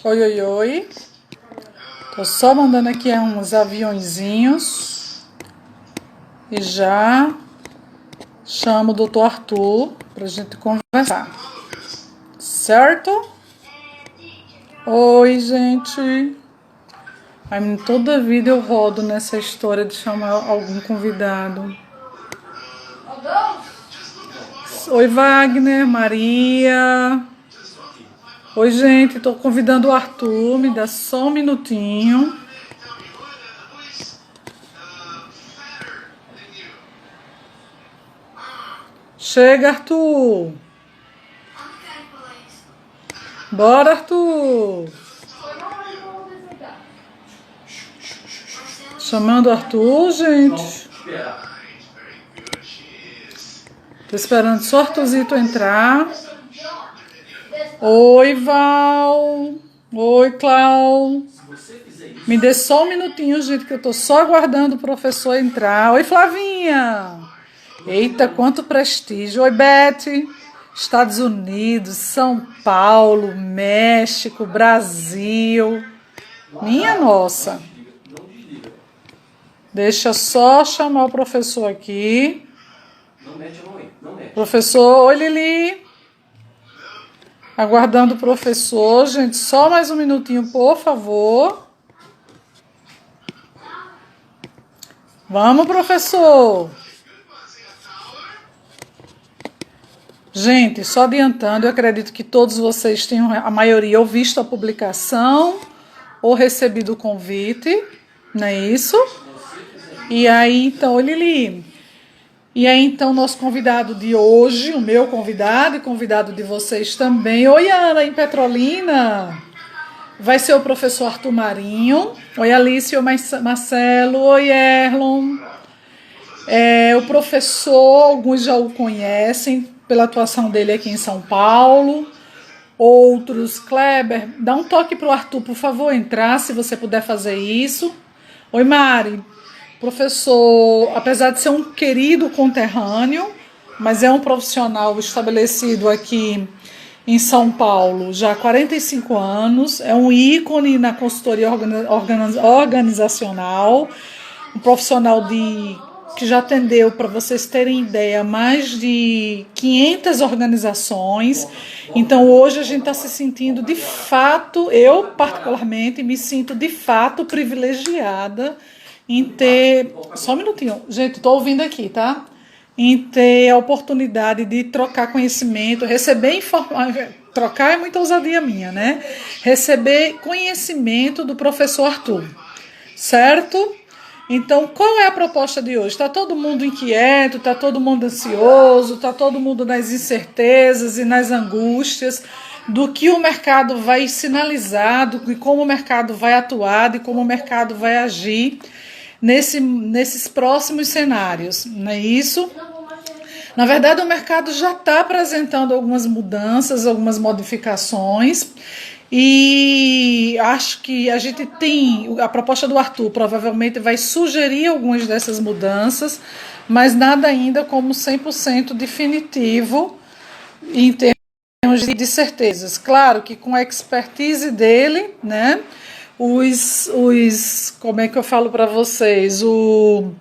Oi, oi, oi. Tô só mandando aqui uns aviõezinhos e já chamo o doutor Arthur pra gente conversar. Certo? Oi, gente. Aí, toda vida eu rodo nessa história de chamar algum convidado. Oi, Wagner, Maria. Oi, gente. Tô convidando o Arthur. Me dá só um minutinho. Chega, Arthur. Bora, Arthur. Chamando o Arthur, gente. Tô esperando só o Arthurzito entrar. Oi, Val. Oi, Clau. Me dê só um minutinho, gente, que eu tô só aguardando o professor entrar. Oi, Flavinha. Eita, quanto prestígio. Oi, Beth. Estados Unidos, São Paulo, México, Brasil. Minha nossa. Deixa só chamar o professor aqui. Professor, oi, Lili. Aguardando o professor, gente. Só mais um minutinho, por favor. Vamos, professor. Gente, só adiantando, eu acredito que todos vocês tenham, a maioria, ou visto a publicação ou recebido o convite, não é isso? E aí, então, oi, Lili. E aí, então, nosso convidado de hoje, o meu convidado e convidado de vocês também. Oi, Ana, em Petrolina. Vai ser o professor Arthur Marinho. Oi, Alice, oi, Marcelo. Oi, Erlon. O professor, alguns já o conhecem pela atuação dele aqui em São Paulo. Outros, Kleber, dá um toque para o Arthur, por favor, entrar, se você puder fazer isso. Oi, Mari. Professor, apesar de ser um querido conterrâneo, mas é um profissional estabelecido aqui em São Paulo já há 45 anos, é um ícone na consultoria organizacional, um profissional que já atendeu, para vocês terem ideia, mais de 500 organizações. Então hoje a gente está se sentindo de fato, eu particularmente me sinto de fato privilegiada em ter, só um minutinho, gente, estou ouvindo aqui, tá? Em ter a oportunidade de trocar conhecimento, receber informação, trocar é muita ousadia minha, né? Receber conhecimento do professor Arthur, certo? Então, qual é a proposta de hoje? Está todo mundo inquieto, está todo mundo ansioso, está todo mundo nas incertezas e nas angústias do que o mercado vai sinalizar, de como o mercado vai atuar, de como o mercado vai agir nesses próximos cenários, não é isso? Na verdade, o mercado já está apresentando algumas mudanças, algumas modificações, e acho que a gente tem, a proposta do Arthur provavelmente vai sugerir algumas dessas mudanças, mas nada ainda como 100% definitivo em termos de certezas. Claro que com a expertise dele, né? Como é que eu falo para vocês? Com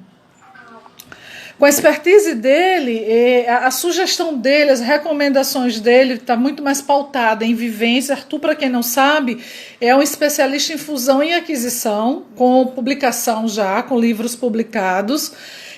a expertise dele, a sugestão dele, as recomendações dele está muito mais pautada em vivência. Arthur, para quem não sabe, é um especialista em fusão e aquisição, com publicação já, com livros publicados,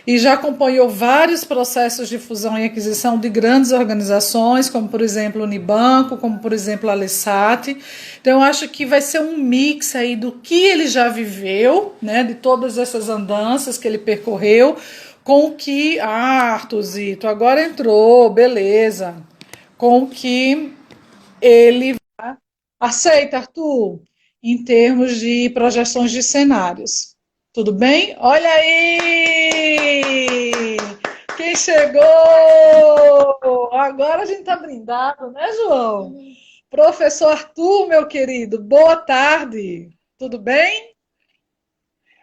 e já acompanhou vários processos de fusão e aquisição de grandes organizações, como por exemplo o Unibanco, como por exemplo a Alessat. Então eu acho que vai ser um mix aí do que ele já viveu, né, de todas essas andanças que ele percorreu, com o que, Arthurzito, agora entrou, beleza, com o que ele aceita, Arthur, em termos de projeções de cenários. Tudo bem? Olha aí! Quem chegou? Agora a gente tá brindado, né, João? Professor Arthur, meu querido, boa tarde. Tudo bem?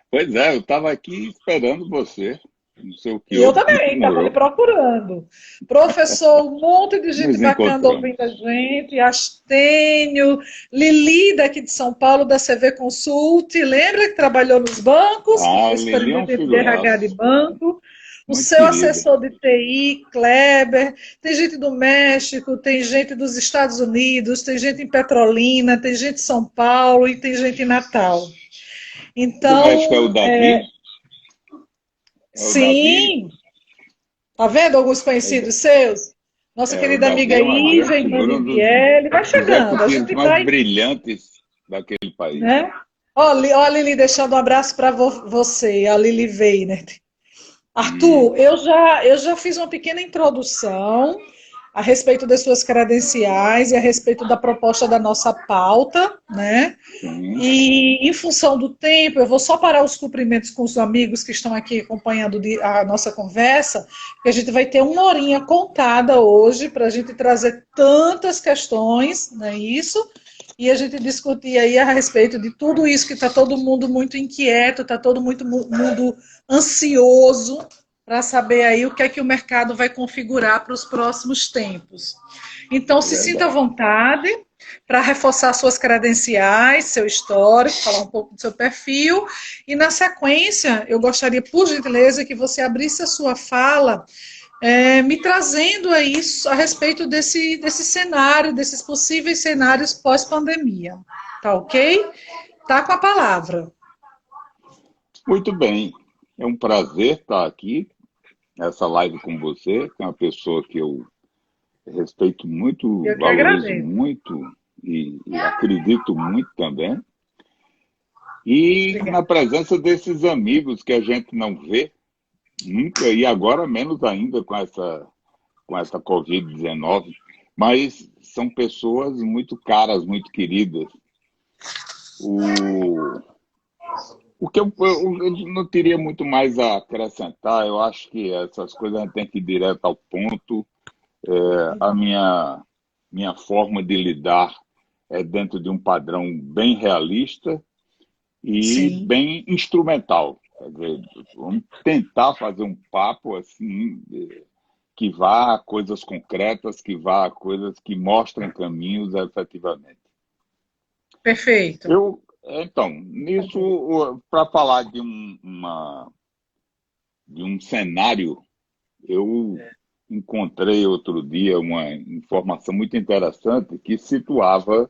Pois é, eu estava aqui esperando você. não sei o que E eu houve, também, estava lhe morreu. procurando. Professor, um monte de gente Nos bacana encontramos. ouvindo a gente. Astênio, Lili, daqui de São Paulo, da CV Consult. Lembra que trabalhou nos bancos, que Ah, fez Lili é um experimento de RH de figuraço, banco. O muito seu querida. assessor de TI, Kleber. Tem gente do México, tem gente dos Estados Unidos, tem gente em Petrolina, tem gente em São Paulo e tem gente em Natal. Do México é o Então, Davi? É o Davi? sim, tá vendo alguns É o, conhecidos seus? Nossa o querida Davi amiga é uma grande Ivem figura, um dos Doniziele, vai chegando, a executivos gente mais vai, brilhantes daquele país. né? Ó, ó a Lili deixando um abraço para você, a Lili Weiner. Hum, Arthur, eu já fiz uma pequena introdução a respeito das suas credenciais e a respeito da proposta da nossa pauta, né? sim, E em função do tempo, eu vou só parar os cumprimentos com os amigos que estão aqui acompanhando a nossa conversa, porque a gente vai ter uma horinha contada hoje para a gente trazer tantas questões, não é isso? E a gente discutir aí a respeito de tudo isso que está todo mundo muito inquieto, está todo mundo ansioso para saber aí o que é que o mercado vai configurar para os próximos tempos. Então, é se sinta à verdade. vontade para reforçar suas credenciais, seu histórico, falar um pouco do seu perfil. E na sequência, eu gostaria, por gentileza, que você abrisse a sua fala, me trazendo aí a respeito desse cenário, desses possíveis cenários pós-pandemia. Tá ok? Tá com a palavra. Muito bem. É um prazer estar aqui nessa live com você, que é uma pessoa que eu respeito muito, Eu que valorizo agradeço. muito e acredito muito também. E na Obrigada. presença desses amigos que a gente não vê nunca, e agora menos ainda com essa Covid-19, mas são pessoas muito caras, muito queridas. O, o que eu não teria muito mais a acrescentar, eu acho que essas coisas a gente tem que ir direto ao ponto. A minha forma de lidar é dentro de um padrão bem realista e Sim, bem instrumental. Quer dizer, vamos tentar fazer um papo assim que vá a coisas concretas, que vá a coisas que mostrem caminhos efetivamente. perfeito. Então, nisso, para falar de um cenário, eu encontrei outro dia uma informação muito interessante que situava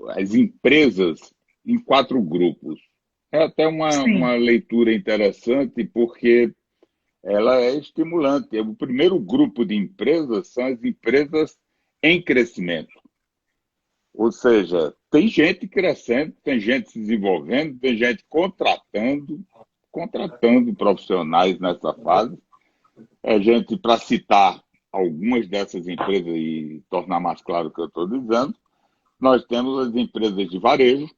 as empresas em quatro grupos. É até Sim, uma leitura interessante, porque ela é estimulante. O primeiro grupo de empresas são as empresas em crescimento. Ou seja, tem gente crescendo, tem gente se desenvolvendo, tem gente contratando profissionais nessa fase. É gente, para citar algumas dessas empresas e tornar mais claro o que eu estou dizendo, nós temos as empresas de varejo,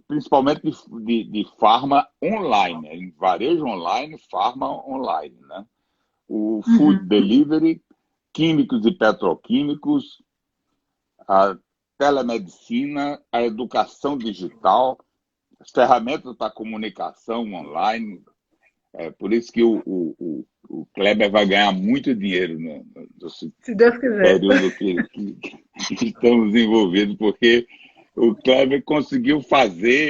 principalmente de farma online, em varejo online, farma online, né? O food delivery, químicos e petroquímicos, a telemedicina, a educação digital, as ferramentas para comunicação online. É por isso que o Kleber vai ganhar muito dinheiro no se Deus quiser. período que estamos envolvidos, porque o Kleber conseguiu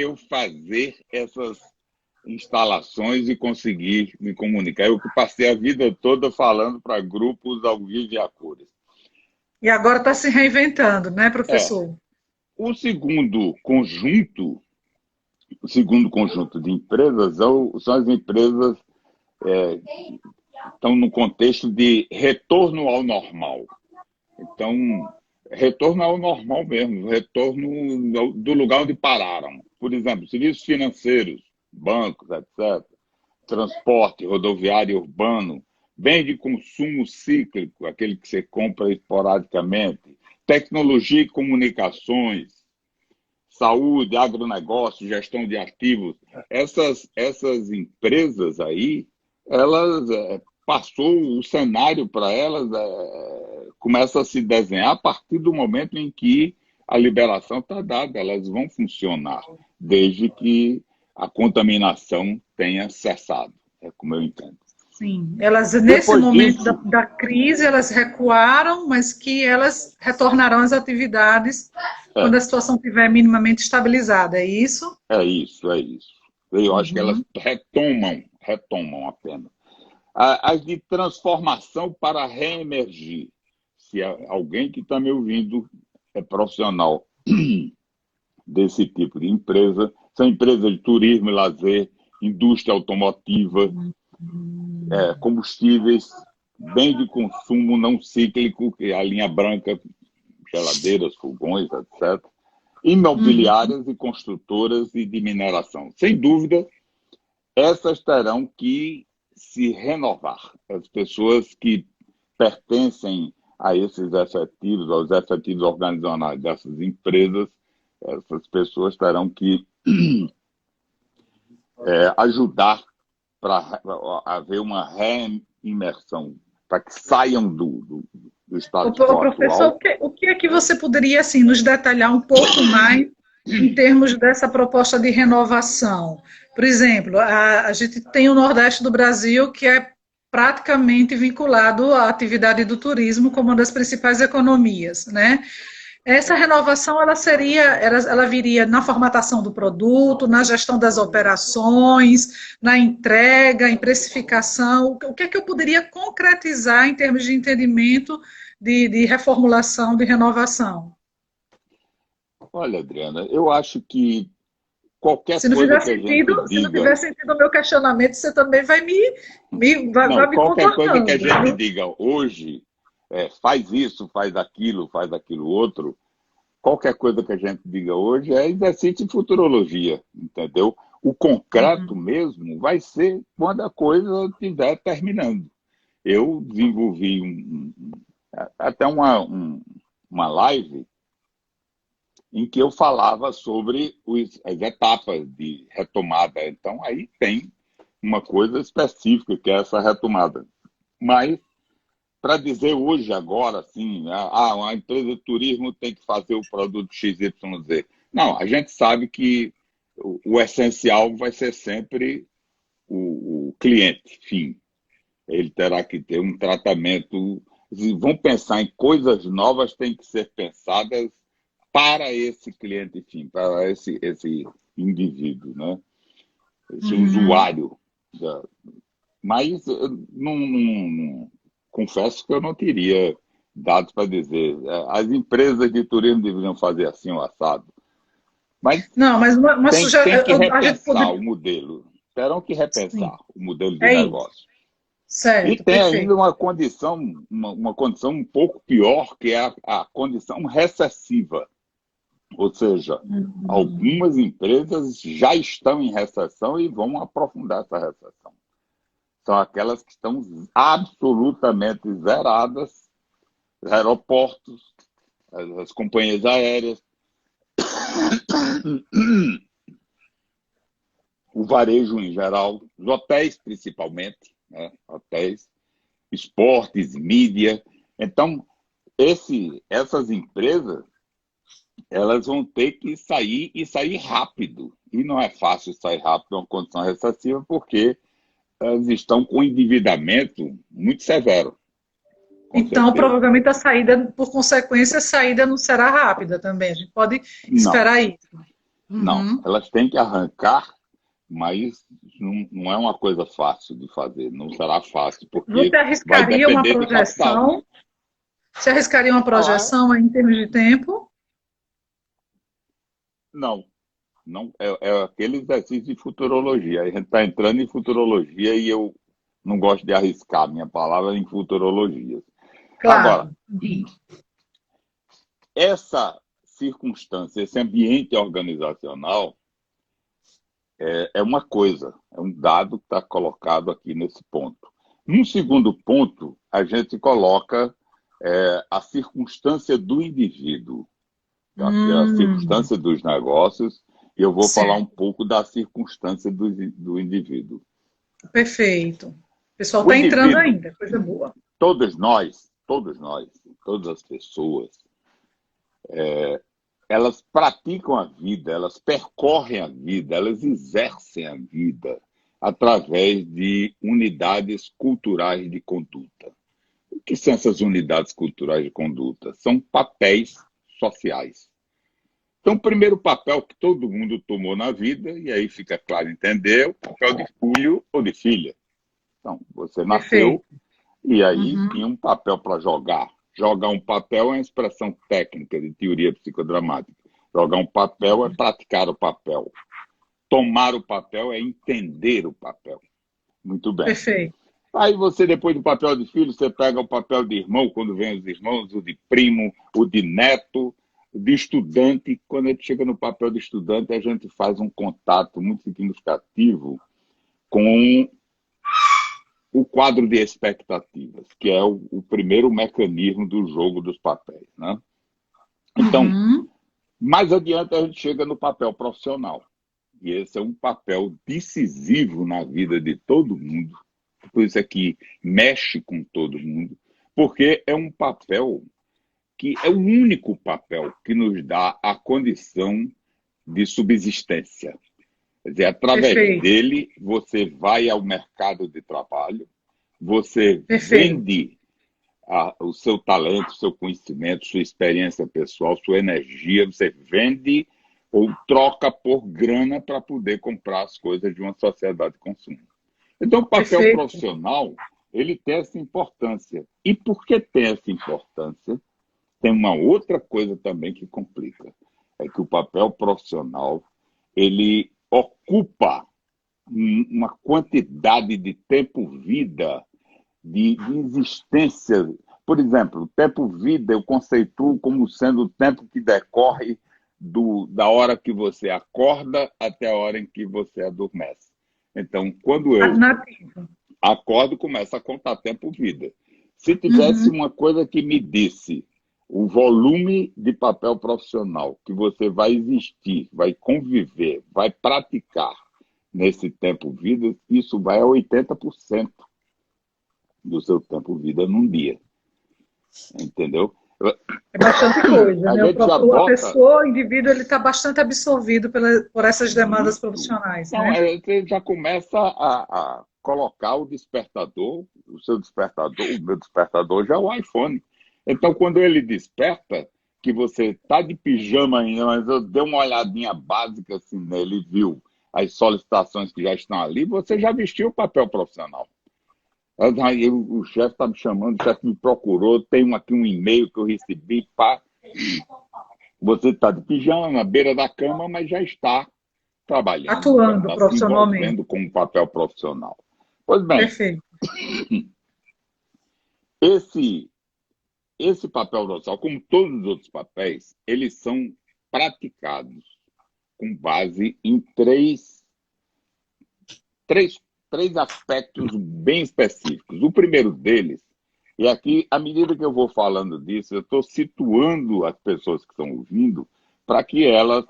eu fazer essas instalações e conseguir me comunicar. Eu que passei a vida toda falando para grupos ao vivo e a cores. E agora está se reinventando, né, É, professor? o o segundo conjunto de empresas são as empresas que estão no contexto de retorno ao normal. Então, retorno ao normal mesmo, retorno do lugar onde pararam. Por exemplo, serviços financeiros, bancos, etc., transporte rodoviário e urbano, bem de consumo cíclico, aquele que você compra esporadicamente, tecnologia e comunicações, saúde, agronegócio, gestão de ativos. Essas empresas aí, elas passou o cenário para elas começa a se desenhar a partir do momento em que a liberação está dada, elas vão funcionar, desde que a contaminação tenha cessado, é como eu entendo. Sim, elas nesse Depois momento disso, da crise, elas recuaram, mas que elas retornarão às atividades quando é, a situação estiver minimamente estabilizada, é isso? é isso, é isso. Eu acho que elas Uhum. retomam apenas. As de transformação para reemergir. Se alguém que está me ouvindo é profissional desse tipo de empresa, são empresas de turismo e lazer, indústria automotiva, combustíveis, bem de consumo não cíclico, que é a linha branca, geladeiras, fogões, etc. Uhum. Imobiliárias e construtoras e de mineração. Sem dúvida, essas terão que se renovar. As pessoas que pertencem a esses efetivos, aos efetivos organizacionais dessas empresas, essas pessoas terão que ajudar para haver uma reimersão, para que saiam do status Ô, quo professor, atual. o que é que você poderia assim, nos detalhar um pouco mais em termos dessa proposta de renovação? Por exemplo, a gente tem o Nordeste do Brasil, que é praticamente vinculado à atividade do turismo como uma das principais economias, né? Essa renovação ela viria na formatação do produto, na gestão das operações, na entrega, em precificação. O que é que eu poderia concretizar em termos de entendimento de reformulação, de renovação? Olha, Adriana, eu acho que qualquer Se não coisa fizer que a gente sentido, se não diga, tiver sentido o meu questionamento, você também não, vai me qualquer coisa que a contornando, gente viu? diga hoje, faz isso, faz aquilo outro, qualquer coisa que a gente diga hoje é exercício de futurologia, entendeu? O concreto mesmo vai ser quando a coisa estiver terminando. Eu desenvolvi até uma live em que eu falava sobre as etapas de retomada. Então, aí tem uma coisa específica, que é essa retomada. Mas, para dizer hoje, agora, assim, uma empresa de turismo tem que fazer o produto XYZ. Não, a gente sabe que o essencial vai ser sempre o cliente, fim. Ele terá que ter um tratamento. Se vão pensar em coisas novas, tem que ser pensadas para esse cliente, enfim, para esse indivíduo, né? Esse Uhum. usuário. Mas confesso que eu não teria dados para dizer. As empresas de turismo deveriam fazer assim o assado. Mas Não, mas tem que a gente repensar poderia. o modelo. Terão que Sim, repensar o modelo de é isso. negócio. E Certo, tem ainda perfeito. uma condição um pouco pior, que é a condição recessiva. Ou seja, Uhum. algumas empresas já estão em recessão e vão aprofundar essa recessão. São aquelas que estão absolutamente zeradas, aeroportos, as companhias aéreas, o varejo em geral, os hotéis principalmente, né? Hotéis, esportes, mídia. Então, essas empresas elas vão ter que sair e sair rápido. E não é fácil sair rápido em uma condição recessiva, porque elas estão com um endividamento muito severo, com Então, certeza. provavelmente a saída, por consequência, a saída não será rápida também. A gente pode Não, esperar isso. não. Uhum. Elas têm que arrancar, mas não é uma coisa fácil de fazer. Não será fácil, Você porque vai arriscaria uma depender de capital. projeção? Você arriscaria uma Ah, projeção aí em termos de tempo? não. Não, é aquele exercício de futurologia. A gente está entrando em futurologia e eu não gosto de arriscar minha palavra em futurologia. Agora, Claro. essa circunstância, esse ambiente organizacional é uma coisa, é um dado que está colocado aqui nesse ponto. Num segundo ponto, a gente coloca a circunstância do indivíduo, tá? Que é a Hum, circunstância dos negócios, e eu vou falar um certo. pouco da circunstância do indivíduo. Perfeito. O pessoal O está entrando indivíduo, ainda, coisa boa. todos nós, todas as pessoas, elas praticam a vida, elas percorrem a vida, elas exercem a vida, através de unidades culturais de conduta. O que são essas unidades culturais de conduta? São papéis sociais. Então, o primeiro papel que todo mundo tomou na vida, e aí fica claro entender, é o papel de filho ou de filha. Então, você nasceu e aí tinha um papel para jogar. Jogar um papel é uma expressão técnica de teoria psicodramática. Jogar um papel é praticar o papel. Tomar o papel é entender o papel. Muito bem. Perfeito. Aí você, depois do papel de filho, você pega o papel de irmão, quando vem os irmãos, o de primo, o de neto, o de estudante. Quando a gente chega no papel de estudante, a gente faz um contato muito significativo com o quadro de expectativas, que é o primeiro mecanismo do jogo dos papéis, né? Então, mais adiante a gente chega no papel profissional. E esse é um papel decisivo na vida de todo mundo. Por isso é que mexe com todo mundo, porque é um papel que é o único papel que nos dá a condição de subsistência. Quer dizer, através dele, você vai ao mercado de trabalho, você vende o seu talento, o seu conhecimento, sua experiência pessoal, sua energia, você vende ou troca por grana para poder comprar as coisas de uma sociedade de consumo. Então, o papel profissional, ele tem essa importância. E por que tem essa importância? Tem uma outra coisa também que complica. É que o papel profissional, ele ocupa uma quantidade de tempo-vida, de existência. Por exemplo, o tempo-vida eu conceituo como sendo o tempo que decorre da hora que você acorda até a hora em que você adormece. Então, quando eu acordo, começa a contar tempo-vida. Se tivesse uma coisa que me disse o volume de papel profissional que você vai existir, vai conviver, vai praticar nesse tempo-vida, isso vai a 80% do seu tempo-vida num dia. Entendeu? É bastante coisa, né? A pessoa, o indivíduo, ele está bastante absorvido por essas demandas profissionais. Não, né? Você já começa a colocar o despertador, o seu despertador, o meu despertador já é o iPhone. Então, quando ele desperta, que você está de pijama ainda, mas eu dei uma olhadinha básica assim nele e viu as solicitações que já estão ali, você já vestiu o papel profissional. Aí o chefe está me chamando, o chefe me procurou, tem aqui um e-mail que eu recebi, pá. Você está de pijama na beira da cama, mas já está trabalhando. Atuando está profissionalmente. Se envolvendo com um papel profissional. Pois bem, perfeito. Esse papel profissional, como todos os outros papéis, eles são praticados com base em três aspectos bem específicos. O primeiro deles, e aqui, à medida que eu vou falando disso, eu estou situando as pessoas que estão ouvindo para que elas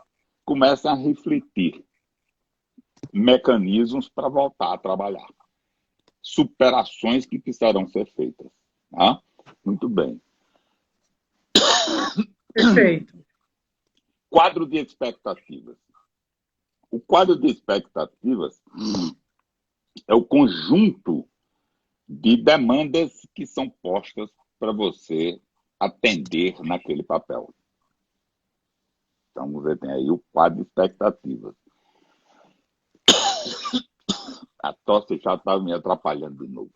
comecem a refletir mecanismos para voltar a trabalhar. Superações que precisarão ser feitas. Tá? Muito bem. Perfeito. Quadro de expectativas. O quadro de expectativas é o conjunto de demandas que são postas para você atender naquele papel. Então, você tem aí o quadro de expectativas. A tosse já está me atrapalhando de novo.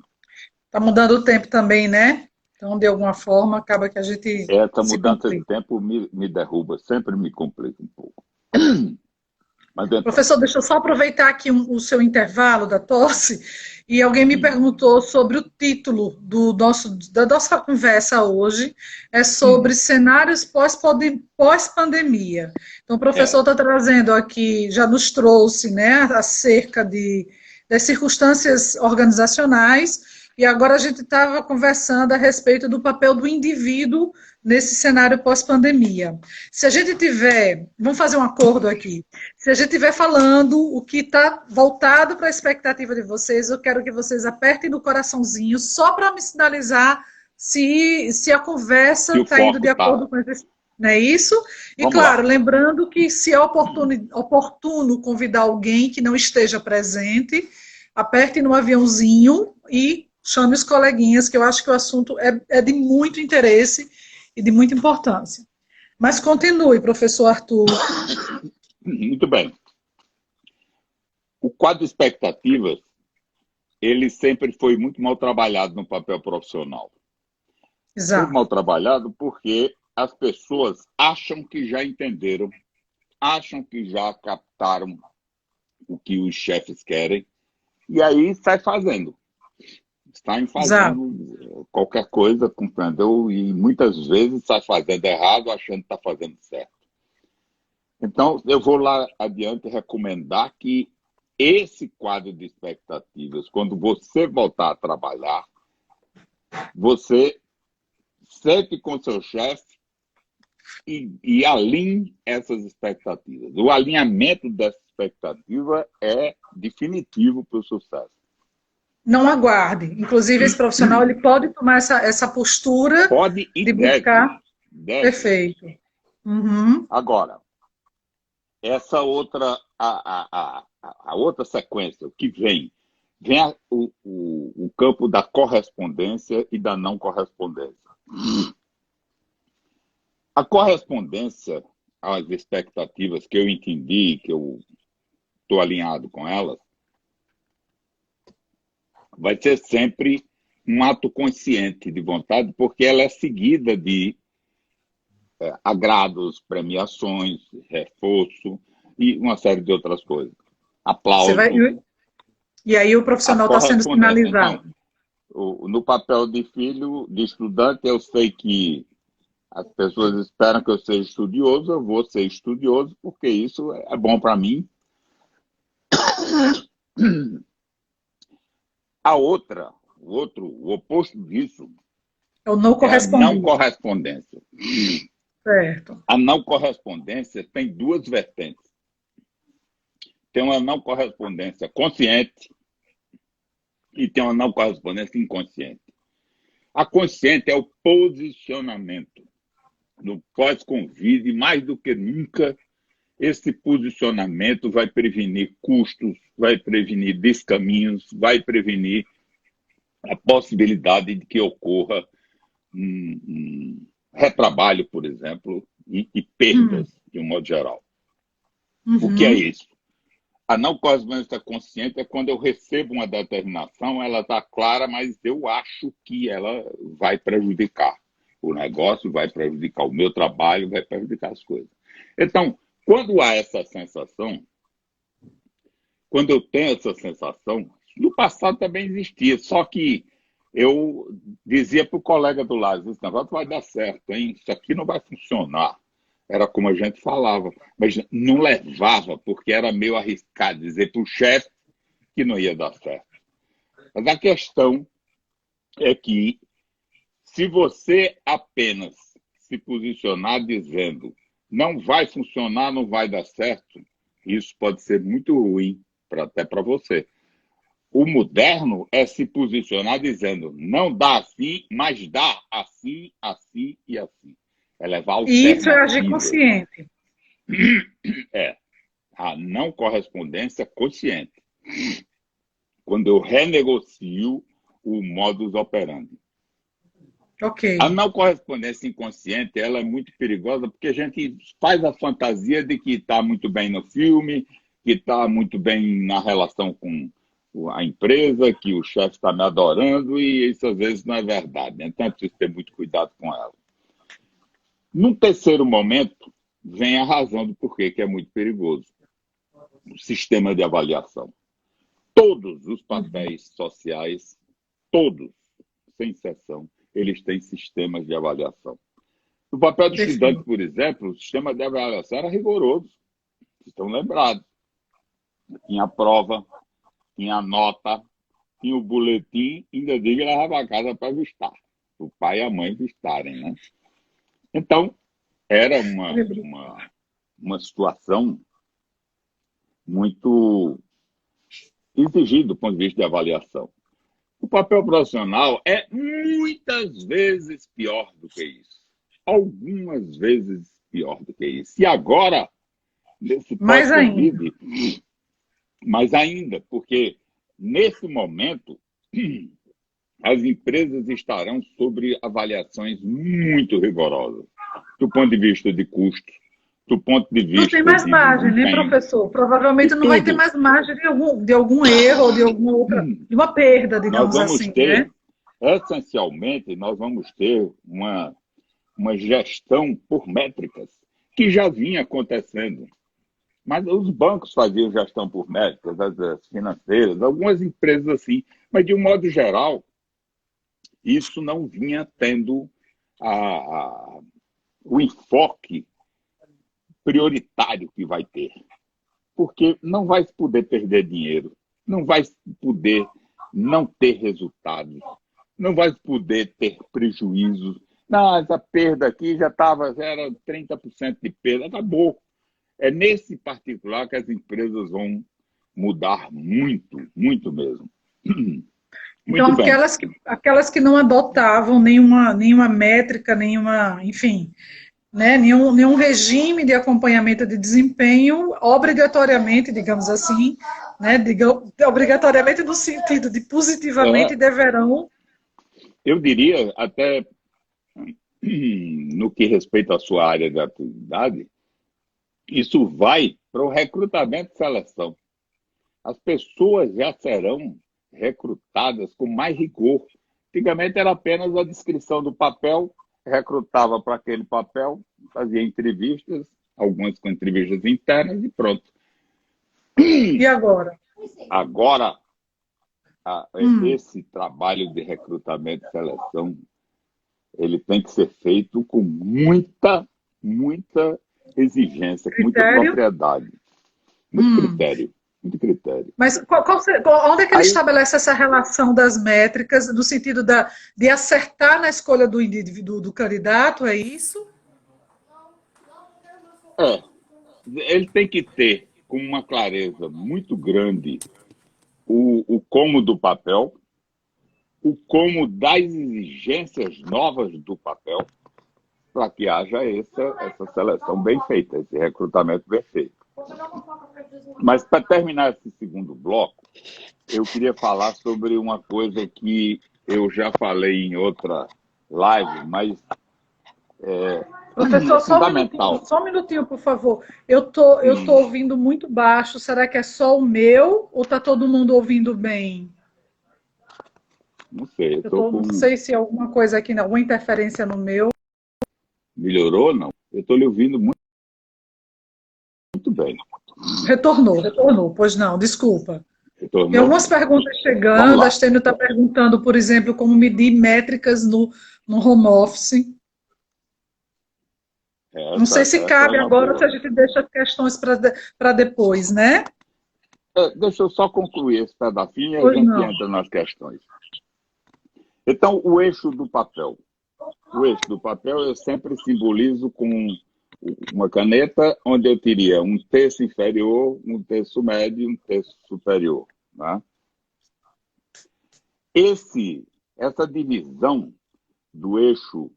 Está mudando o tempo também, né? Então, de alguma forma, acaba que a gente Essa mudança de tempo me derruba, sempre me complica um pouco. Mas, então, professor, deixa eu só aproveitar aqui o seu intervalo da tosse, e alguém me perguntou sobre o título da nossa conversa hoje, é sobre cenários pós-pandemia. Então, o professor está trazendo aqui, já nos trouxe, né, acerca das circunstâncias organizacionais, e agora a gente estava conversando a respeito do papel do indivíduo nesse cenário pós-pandemia. Se a gente tiver, vamos fazer um acordo aqui, se a gente estiver falando o que está voltado para a expectativa de vocês, eu quero que vocês apertem no coraçãozinho só para me sinalizar se a conversa está indo de acordo com esse. Não é isso? E vamos claro, lá. lembrando que se é oportuno convidar alguém que não esteja presente, aperte no aviãozinho e chame os coleguinhas, que eu acho que o assunto é de muito interesse e de muita importância. Mas continue, professor Arthur. Muito bem. O quadro de expectativas, ele sempre foi muito mal trabalhado no papel profissional. Muito mal Exato. trabalhado porque as pessoas acham que já entenderam, acham que já captaram o que os chefes querem, e aí sai fazendo. Saem Exato. fazendo qualquer coisa, compreendeu? E muitas vezes sai fazendo errado, achando que está fazendo certo. Então, eu vou lá adiante recomendar que esse quadro de expectativas, quando você voltar a trabalhar, você sente com seu chefe e alinhe essas expectativas. O alinhamento dessa expectativa é definitivo para o sucesso. Não aguarde. Inclusive, esse profissional ele pode tomar essa postura Pode e de deve. buscar Deve. perfeito. Uhum. Agora, essa outra, a outra sequência que vem o campo da correspondência e da não correspondência. A correspondência às expectativas que eu entendi, que eu estou alinhado com elas, vai ser sempre um ato consciente de vontade, porque ela é seguida de agrados, premiações, reforço e uma série de outras coisas. Você vai, Aplauso, e aí o a profissional está sendo correspondência. Então, sinalizado. no papel de filho, de estudante, eu sei que as pessoas esperam que eu seja estudioso, eu vou ser estudioso, porque isso é bom para mim. A outra, o oposto disso, É o não é a não correspondido. correspondência. Certo. A não correspondência tem duas vertentes. Tem uma não correspondência consciente e tem uma não correspondência inconsciente. A consciente é o posicionamento no pós-convite, mais do que nunca, esse posicionamento vai prevenir custos, vai prevenir descaminhos, vai prevenir a possibilidade de que ocorra um retrabalho, por exemplo, e perdas, de um modo geral. O que é Uhum. isso? A não correspondência consciente é quando eu recebo uma determinação, ela está clara, mas eu acho que ela vai prejudicar o negócio, vai prejudicar o meu trabalho, vai prejudicar as coisas. Então, quando há essa sensação, quando eu tenho essa sensação, no passado também existia, só que eu dizia para o colega do lado, esse negócio vai dar certo, hein? Isso aqui não vai funcionar. Era como a gente falava, mas não levava, porque era meio arriscado dizer para o chefe que não ia dar certo. Mas a questão é que, se você apenas se posicionar dizendo não vai funcionar, não vai dar certo, isso pode ser muito ruim, até para você. O moderno é se posicionar dizendo não dá assim, mas dá assim, assim e assim. É levar E isso é agir alternativas. consciente. É a não correspondência consciente. Quando eu renegocio o modus operandi. Ok. A não correspondência inconsciente, ela é muito perigosa porque a gente faz a fantasia de que está muito bem no filme, que está muito bem na relação com a empresa, que o chefe está me adorando, e isso às vezes não é verdade. Então é preciso ter muito cuidado com ela. Num terceiro momento, vem a razão do porquê que é muito perigoso. O sistema de avaliação. Todos os papéis sociais, todos, sem exceção, eles têm sistemas de avaliação. No papel do estudante, Perfeito. por exemplo, o sistema de avaliação era rigoroso. Vocês estão lembrados. Tinha prova, tinha nota, tinha o boletim, ainda diga que levava a casa para vistar. O pai e a mãe vistarem, né? Então, era uma situação muito exigida do ponto de vista de avaliação. O papel profissional é muitas vezes pior do que isso. Algumas vezes pior do que isso. E agora, nesse Mais ainda. pós-Covid, mais ainda, porque Nesse momento, as empresas estarão sobre avaliações muito rigorosas, do ponto de vista de custos, do ponto de Não tem vista mais de margem, né, desempenho, professor? de Provavelmente não vai ter tudo. mais margem de algum erro, de alguma outra, de uma perda, Nós digamos vamos assim, né? ter, essencialmente, nós vamos ter uma gestão por métricas, que já vinha acontecendo. Mas os bancos faziam gestão por métricas, as financeiras, algumas empresas assim. Mas, de um modo geral, isso não vinha tendo a, a, o enfoque prioritário que vai ter. Porque não vai poder perder dinheiro, não vai poder não ter resultados, não vai poder ter prejuízos. Não, essa perda aqui já era 30% de perda, acabou. É nesse particular que as empresas vão mudar muito, muito mesmo. Então, Muito bem. aquelas que não adotavam nenhuma métrica, nenhuma, enfim, né, nenhum regime de acompanhamento de desempenho, obrigatoriamente, digamos assim, né, obrigatoriamente no sentido de positivamente É, deverão. eu diria, até no que respeita à sua área de atividade, isso vai para o recrutamento e seleção. As pessoas já serão recrutadas com mais rigor. Antigamente era apenas a descrição do papel, recrutava para aquele papel, fazia entrevistas, algumas com entrevistas internas e pronto. E agora? Agora, Hum, esse trabalho de recrutamento e seleção, ele tem que ser feito com muita, muita exigência, com muita critério? propriedade, muito Hum. critério, muito critério. Mas onde é que ele Aí, estabelece essa relação das métricas, no sentido de acertar na escolha do indivíduo, do candidato, é isso? é, ele tem que ter com uma clareza muito grande o como do papel, o como das exigências novas do papel, para que haja essa seleção bem feita, esse recrutamento bem feito. Mas, para terminar esse segundo bloco, eu queria falar sobre uma coisa que eu já falei em outra live, mas é Professor, fundamental. só um minutinho, por favor. Eu tô ouvindo muito baixo. Será que é só o meu ou tá todo mundo ouvindo bem? Não sei, eu estou Não com. sei se é alguma coisa aqui, alguma interferência no meu. Melhorou? Não. Eu estou lhe ouvindo muito, muito bem. Retornou, pois não, desculpa. Tem Retornou? algumas perguntas Vamos chegando. A lá. Stênio está perguntando, por exemplo, como medir métricas no home office. Não sei se Essa é cabe uma agora ou se a boa. gente deixa as questões para depois, né? Deixa eu só concluir esse pedacinho e a Pois gente não. entra nas questões. Então, o eixo do papel. O eixo do papel eu sempre simbolizo com uma caneta onde eu teria um terço inferior, um terço médio e um terço superior. Né? Essa divisão do eixo,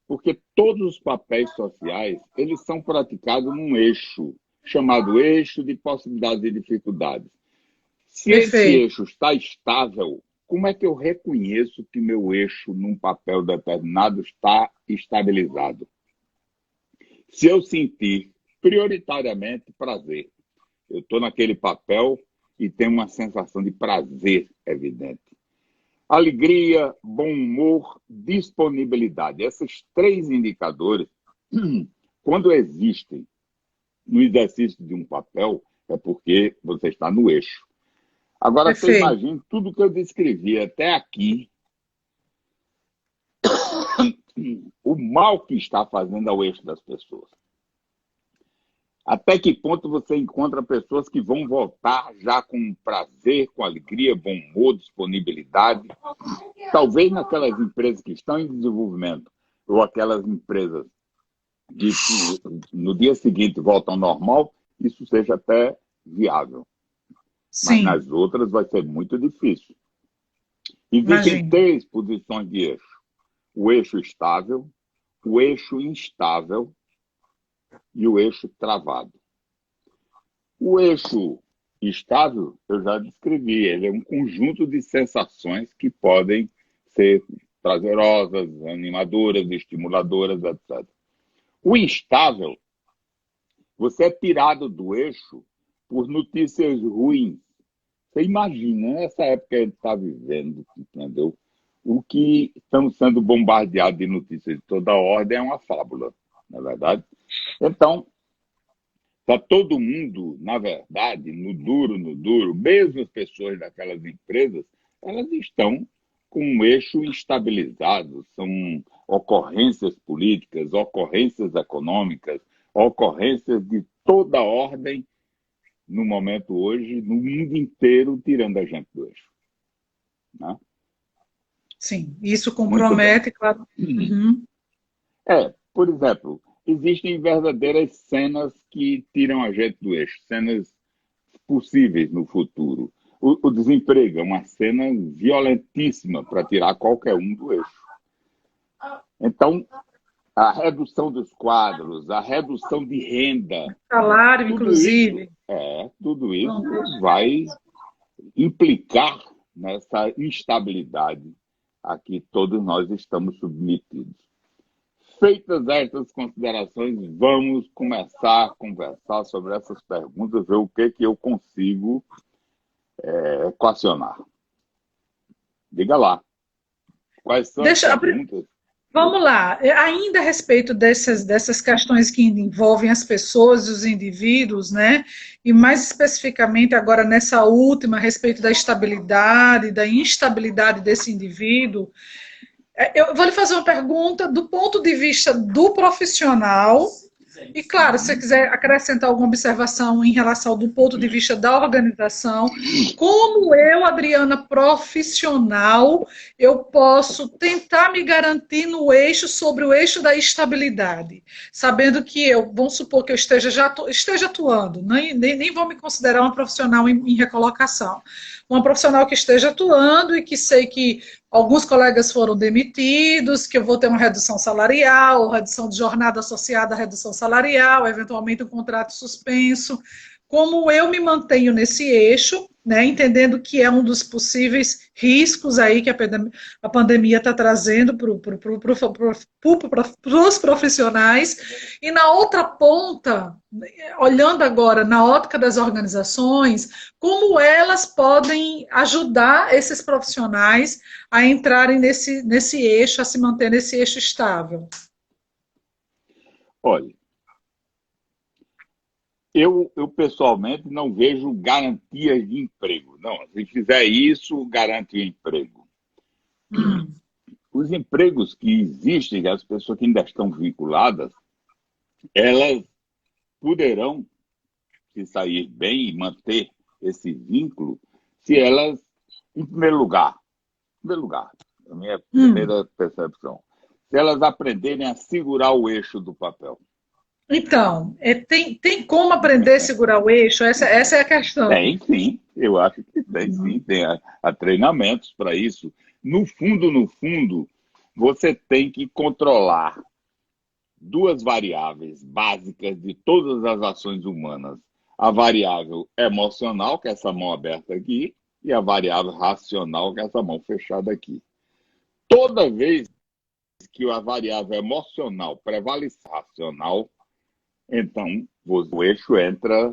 porque todos os papéis sociais eles são praticados num eixo, chamado eixo de possibilidades e dificuldades. Se esse Perfeito. eixo está estável, como é que eu reconheço que meu eixo num papel determinado está estabilizado? Se eu sentir prioritariamente prazer, eu estou naquele papel e tenho uma sensação de prazer evidente. Alegria, bom humor, disponibilidade. Esses três indicadores, quando existem no exercício de um papel, é porque você está no eixo. Agora, você Perfeito. imagina tudo que eu descrevi até aqui, o mal que está fazendo ao eixo das pessoas. Até que ponto você encontra pessoas que vão votar já com prazer, com alegria, bom humor, disponibilidade? Talvez naquelas empresas que estão em desenvolvimento, ou aquelas empresas que no dia seguinte voltam ao normal, isso seja até viável. Mas Sim, nas outras vai ser muito difícil. Existem imagino. três posições de eixo: o eixo estável, o eixo instável e o eixo travado. O eixo Estável, eu já descrevi, ele é um conjunto de sensações que podem ser prazerosas, animadoras, estimuladoras, etc. O instável, você é tirado do eixo por notícias ruins. Você imagina, nessa época que a gente está vivendo, entendeu? O que estamos sendo bombardeados de notícias de toda ordem é uma fábula, não é verdade? Então, está todo mundo, na verdade, no duro, mesmo as pessoas daquelas empresas, elas estão com um eixo instabilizado, são ocorrências políticas, ocorrências econômicas, ocorrências de toda ordem no momento hoje, no mundo inteiro, tirando a gente do eixo. Né? Sim, isso Muito bem. compromete, claro. Uhum. Por exemplo, existem verdadeiras cenas que tiram a gente do eixo, cenas possíveis no futuro. O desemprego é uma cena violentíssima para tirar qualquer um do eixo. Então, a redução dos quadros, a redução de renda, Salário, inclusive. tudo isso vai implicar nessa instabilidade a que todos nós estamos submetidos. Feitas estas considerações, vamos começar a conversar sobre essas perguntas, ver o que eu consigo equacionar. Diga lá, quais são as perguntas? Vamos lá, ainda a respeito dessas questões que envolvem as pessoas e os indivíduos, né? E mais especificamente agora nessa última, a respeito da estabilidade, da instabilidade desse indivíduo, eu vou lhe fazer uma pergunta do ponto de vista do profissional. E, claro, se você quiser acrescentar alguma observação em relação do ponto de vista da organização, como eu, Adriana, profissional, eu posso tentar me garantir no eixo, sobre o eixo da estabilidade, sabendo que vamos supor que eu esteja atuando, nem vou me considerar uma profissional em recolocação, uma profissional que esteja atuando e que sei que alguns colegas foram demitidos, que eu vou ter uma redução salarial, redução de jornada associada à redução salarial, eventualmente um contrato suspenso. Como eu me mantenho nesse eixo, né, entendendo que é um dos possíveis riscos aí que a pandemia está trazendo para os profissionais. E na outra ponta, olhando agora na ótica das organizações, como elas podem ajudar esses profissionais a entrarem nesse eixo, a se manter nesse eixo estável? Olha, eu pessoalmente não vejo garantias de emprego. Não, se fizer isso, garante o emprego. Os empregos que existem, as pessoas que ainda estão vinculadas, elas poderão se sair bem e manter esse vínculo se elas, em primeiro lugar, a minha primeira percepção, se elas aprenderem a segurar o eixo do papel. Então, tem como aprender a segurar o eixo? Essa é a questão. Tem sim, eu acho que tem sim, tem há treinamentos para isso. No fundo, você tem que controlar duas variáveis básicas de todas as ações humanas. A variável emocional, que é essa mão aberta aqui, e a variável racional, que é essa mão fechada aqui. Toda vez que a variável emocional prevalecer racional, então o eixo entra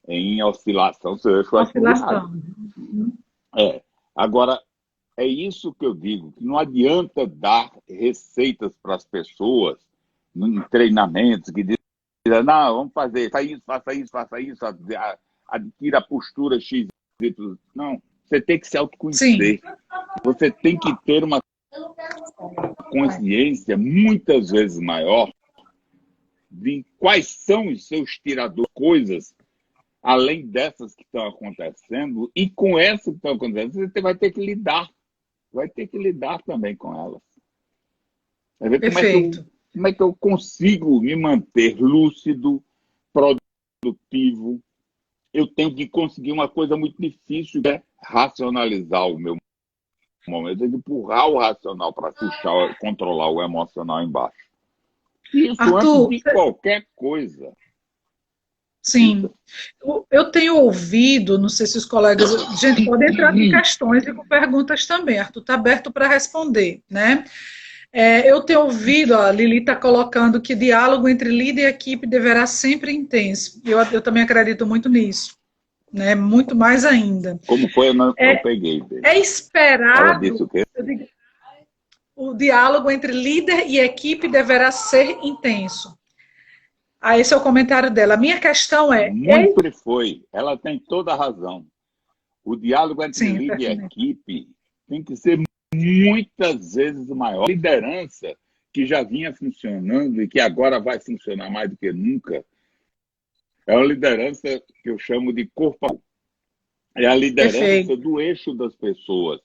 em oscilação, seu eixo vai Oscilação. Agora, é isso que eu digo, que não adianta dar receitas para as pessoas em treinamentos que dizem, não, vamos fazer, faça isso, adquira a postura X. Não, você tem que se autoconhecer. Sim. Você tem que ter uma consciência muitas vezes maior de quais são os seus tiradores, coisas, além dessas que estão acontecendo, e com essas que estão acontecendo, você vai ter que lidar. Vai ter que lidar também com elas. Vai ver como é que eu consigo me manter lúcido, produtivo. Eu tenho que conseguir uma coisa muito difícil, que é racionalizar o meu momento. Eu tenho que empurrar o racional para puxar, controlar o emocional embaixo. Isso, Arthur, antes de qualquer coisa. Sim. Eu tenho ouvido, não sei se os colegas, gente, pode entrar em questões e com perguntas também, Arthur, está aberto para responder, né? Eu tenho ouvido, a Lili está colocando que diálogo entre líder e equipe deverá sempre intenso. Eu também acredito muito nisso, né? Muito mais ainda. Como foi, eu não peguei. É Ela disse esperado, o quê? o diálogo entre líder e equipe deverá ser intenso. Esse é o comentário dela. A minha questão Muito foi. Ela tem toda a razão. O diálogo entre sim, líder e equipe tem que ser muitas vezes maior. A liderança que já vinha funcionando e que agora vai funcionar mais do que nunca é uma liderança que eu chamo de corpo. É a liderança perfeito. do eixo das pessoas.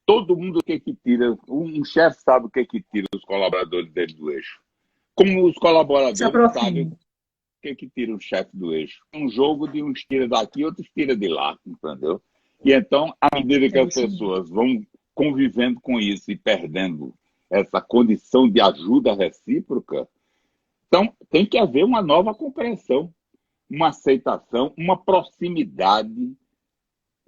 Todo mundo o que tira, um chefe sabe o que tira os colaboradores dele do eixo. Como os colaboradores sabem o que tira o chefe do eixo. Um jogo de uns tira daqui, outros tira de lá, entendeu? E então, à medida que as pessoas vão convivendo com isso e perdendo essa condição de ajuda recíproca, então tem que haver uma nova compreensão, uma aceitação, uma proximidade.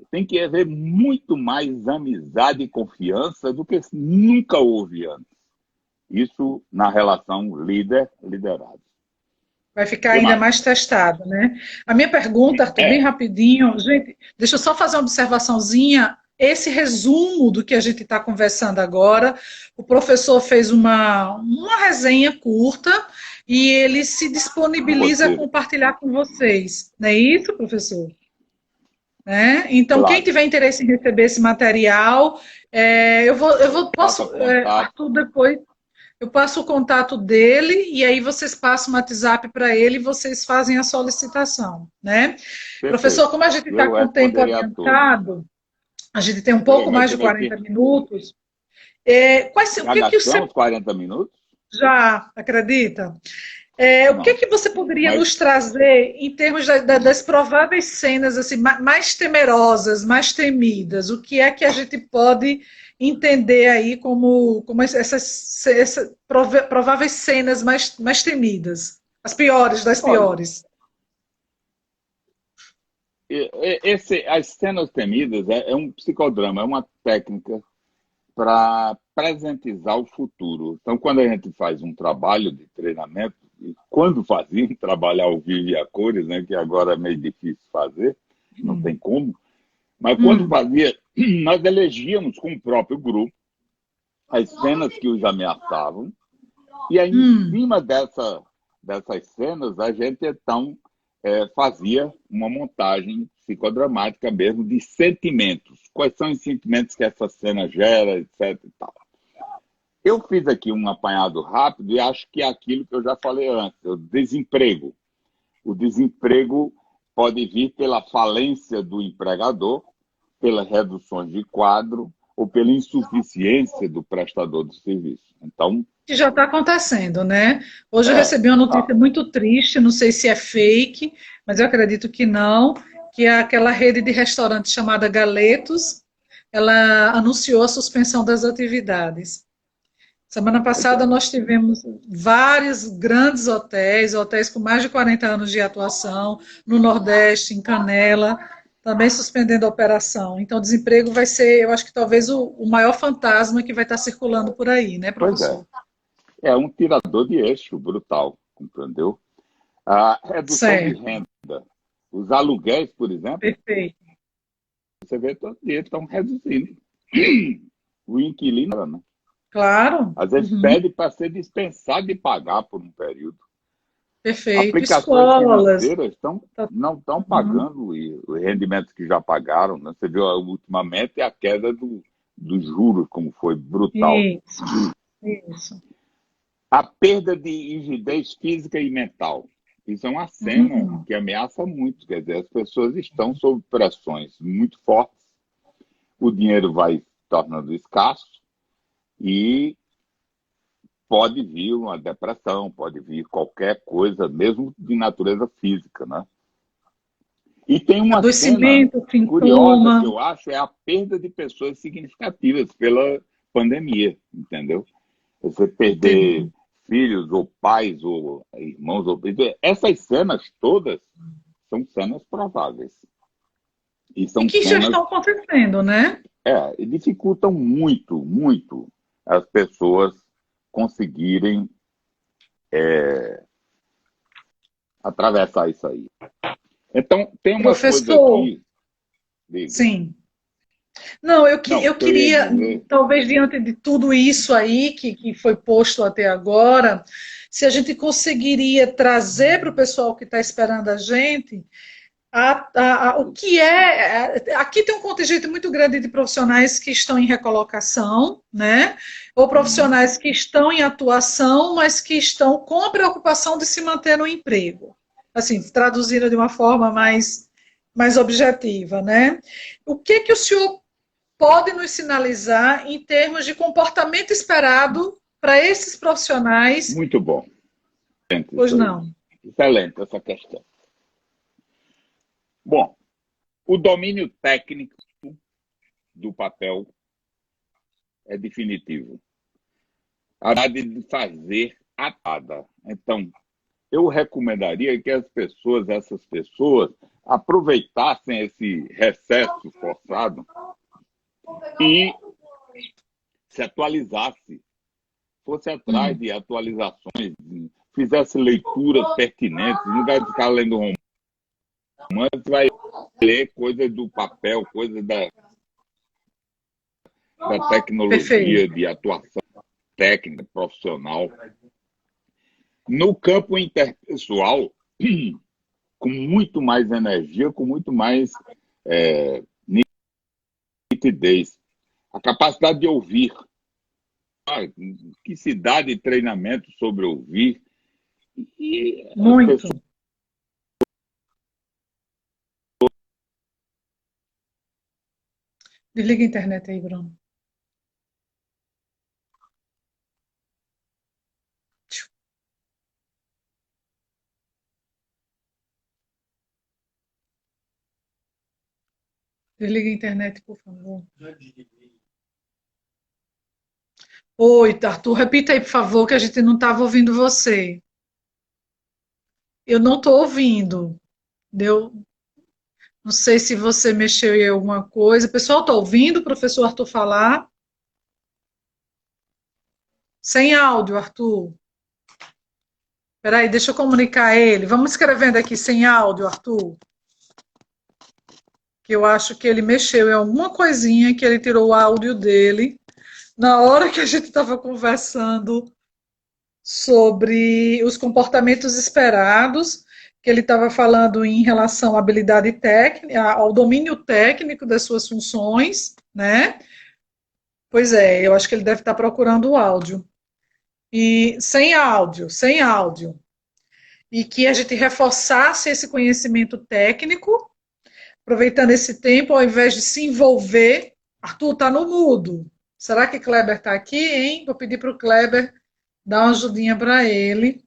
Tem que haver muito mais amizade e confiança do que nunca houve antes. Isso na relação líder-liderado. Vai ficar ainda mais testado, né? A minha pergunta, Arthur, bem rapidinho, gente, deixa eu só fazer uma observaçãozinha. Esse resumo do que a gente está conversando agora, o professor fez uma resenha curta e ele se disponibiliza a compartilhar com vocês. Não é isso, professor? Né? Então, claro. Quem tiver interesse em receber esse material, Arthur, depois eu passo o contato dele e aí vocês passam o WhatsApp para ele e vocês fazem a solicitação, né? Perfeito. Professor, como a gente está com o tempo adiantado, a gente tem um pouco mais de 40 minutos. O que você... 40 minutos? Já, acredita? O que você poderia nos trazer em termos das prováveis cenas assim, mais temerosas, mais temidas? O que é que a gente pode entender aí como essas prováveis cenas mais temidas? As piores das piores. As cenas temidas é um psicodrama, é uma técnica para presentizar o futuro. Então, quando a gente faz um trabalho de treinamento, quando fazia um trabalho ao vivo e a cores, né, que agora é meio difícil fazer, não tem como, mas quando fazia, nós elegíamos com o próprio grupo as cenas que os ameaçavam, e aí, em cima dessas cenas, a gente, então, fazia uma montagem psicodramática mesmo de sentimentos. Quais são os sentimentos que essa cena gera, etc. E tal. Eu fiz aqui um apanhado rápido e acho que é aquilo que eu já falei antes, o desemprego. O desemprego pode vir pela falência do empregador, pelas reduções de quadro ou pela insuficiência do prestador de serviço. Então, que já está acontecendo, né? Hoje eu recebi uma notícia muito triste, não sei se é fake, mas eu acredito que não, que é aquela rede de restaurantes chamada Galetos, ela anunciou a suspensão das atividades. Semana passada nós tivemos vários grandes hotéis com mais de 40 anos de atuação, no Nordeste, em Canela, também suspendendo a operação. Então, o desemprego vai ser, eu acho que talvez o maior fantasma que vai estar circulando por aí, né, professor? É um tirador de eixo brutal, entendeu? A redução de renda, os aluguéis, por exemplo, perfeito. Você vê todo dia, estão reduzindo. O inquilino, né? Claro. Às vezes pede para ser dispensado de pagar por um período. Perfeito. Aplicações financeiras não estão pagando os rendimentos que já pagaram. Né? Você viu ultimamente a queda dos juros, como foi brutal. Isso. A perda de rigidez física e mental. Isso é uma cena que ameaça muito. Quer dizer, as pessoas estão sob pressões muito fortes, o dinheiro vai se tornando escasso e pode vir uma depressão, pode vir qualquer coisa, mesmo de natureza física, né? E tem uma cena curiosa que eu acho, é a perda de pessoas significativas pela pandemia, entendeu? Você perder filhos, ou pais, ou irmãos, ou essas cenas todas são cenas prováveis. E E são que já cenas, estão acontecendo, né? e dificultam muito, muito as pessoas conseguirem atravessar isso aí. Então, tem uma coisa Professor, aqui, diga. sim. Não, Não, o eu que eu ia queria, dizer, talvez diante de tudo isso aí que foi posto até agora, se a gente conseguiria trazer para o pessoal que está esperando a gente o que é. Aqui tem um contingente muito grande de profissionais que estão em recolocação, né? Ou profissionais que estão em atuação, mas que estão com a preocupação de se manter no emprego. Assim, traduzindo de uma forma mais objetiva, né? O que o senhor pode nos sinalizar em termos de comportamento esperado para esses profissionais? muito bom. Pois Isso aí. não. Excelente essa questão. Bom, o domínio técnico do papel é definitivo. A habilidade de fazer a pada. Então, eu recomendaria que essas pessoas, aproveitassem esse recesso forçado e se atualizasse, fosse atrás de atualizações, fizesse leituras pertinentes, no lugar de ficar lendo romance, vai ler coisas do papel, coisas da tecnologia, Perfeito. de atuação técnica, profissional. No campo interpessoal, com muito mais energia, com muito mais nitidez. A capacidade de ouvir, que se dá de treinamento sobre ouvir. E as Muito. pessoas. Desliga a internet aí, Bruno. Desliga a internet, por favor. Oi, Arthur, repita aí, por favor, que a gente não estava ouvindo você. Eu não estou ouvindo. Deu? Não sei se você mexeu em alguma coisa. Pessoal, está ouvindo o professor Arthur falar? Sem áudio, Arthur. Espera aí, deixa eu comunicar a ele. Vamos escrevendo aqui sem áudio, Arthur. Que eu acho que ele mexeu em alguma coisinha que ele tirou o áudio dele na hora que a gente estava conversando sobre os comportamentos esperados, que ele estava falando em relação à habilidade técnica, ao domínio técnico das suas funções, né? Pois é, eu acho que ele deve estar procurando o áudio. E sem áudio, sem áudio. E que a gente reforçasse esse conhecimento técnico, aproveitando esse tempo, ao invés de se envolver. Arthur, está no mudo. Será que Kleber está aqui, hein? Vou pedir para o Kleber dar uma ajudinha para ele.